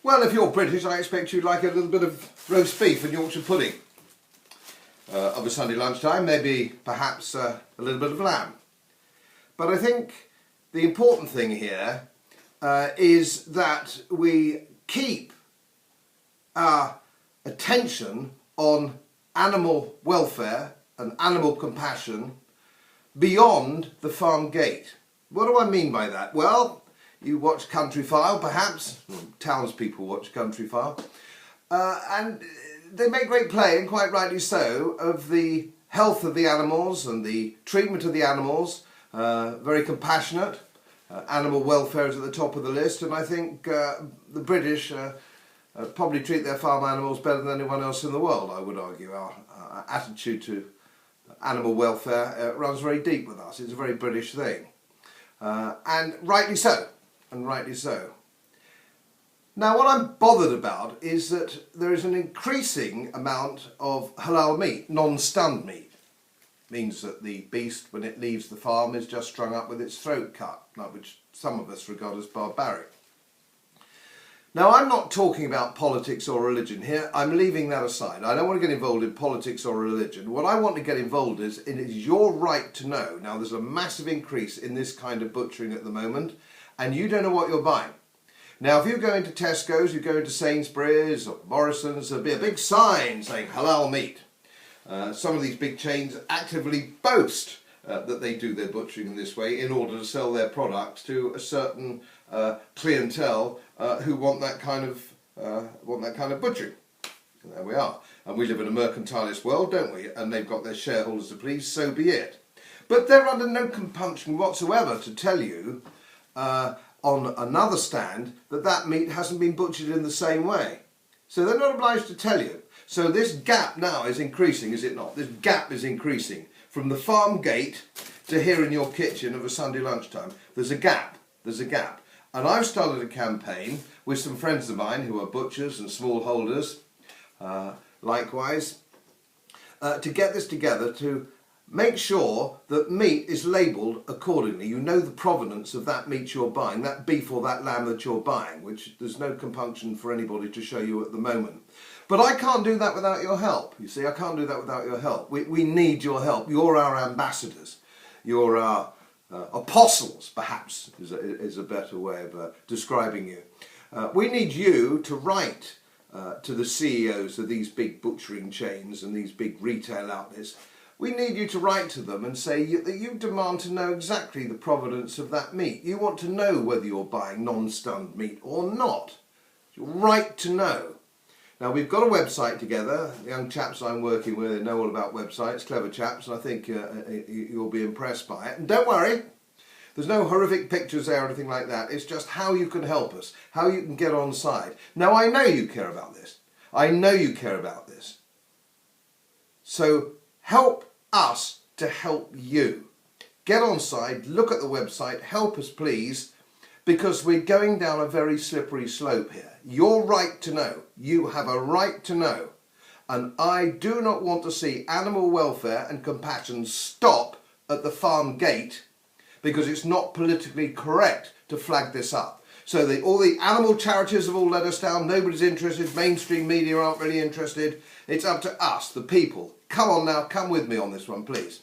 Well, if you're British, I expect you'd like a little bit of roast beef and Yorkshire pudding. Of a Sunday lunchtime, maybe perhaps a little bit of lamb. But I think the important thing here is that we keep our attention on animal welfare and animal compassion beyond the farm gate. What do I mean by that? Well, you watch Countryfile, perhaps. Townspeople watch Countryfile. And they make great play, and quite rightly so, of the health of the animals and the treatment of the animals. Very compassionate. Animal welfare is at the top of the list, and I think the British probably treat their farm animals better than anyone else in the world, I would argue. Our attitude to animal welfare runs very deep with us. It's a very British thing. And rightly so. And rightly so. Now, what I'm bothered about is that there is an increasing amount of halal meat, non-stunned meat. Means that the beast, when it leaves the farm, is just strung up with its throat cut, which some of us regard as barbaric. Now, I'm not talking about politics or religion here. I'm leaving that aside. I don't want to get involved in politics or religion. What I want to get involved in is your right to know. Now, there's a massive increase in this kind of butchering at the moment, and you don't know what you're buying. Now, if you go into Tesco's, you go into Sainsbury's or Morrison's, there'll be a big sign saying halal meat. Some of these big chains actively boast that they do their butchering in this way in order to sell their products to a certain clientele who want that kind of butchering. And there we are. And we live in a mercantilist world, don't we? And they've got their shareholders to please, so be it. But they're under no compunction whatsoever to tell you on another stand that meat hasn't been butchered in the same way. So they're not obliged to tell you. So this gap now is increasing, is it not? This gap is increasing from the farm gate to here in your kitchen of a Sunday lunchtime. There's a gap. There's a gap. And I've started a campaign with some friends of mine who are butchers and smallholders, likewise, to get this together to make sure that meat is labelled accordingly. You know the provenance of that meat you're buying, that beef or that lamb that you're buying, which there's no compunction for anybody to show you at the moment. But I can't do that without your help. You see, I can't do that without your help. We need your help. You're our ambassadors. You're our apostles, perhaps, is a better way of describing you. We need you to write to the CEOs of these big butchering chains and these big retail outlets. We need you to write to them and say that you demand to know exactly the provenance of that meat. You want to know whether you're buying non-stunned meat or not. You're right to know. Now, we've got a website together. The young chaps I'm working with, they know all about websites, clever chaps, and I think you'll be impressed by it. And don't worry, there's no horrific pictures there or anything like that. It's just how you can help us, how you can get on side. Now, I know you care about this. I know you care about this. So help us to help you. Get on side, look at the website, help us please, because we're going down a very slippery slope here. You're right to know. You have a right to know. And I do not want to see animal welfare and compassion stop at the farm gate because it's not politically correct to flag this up. So all the animal charities have all let us down. Nobody's interested. Mainstream media aren't really interested. It's up to us, the people. Come on now, come with me on this one, please.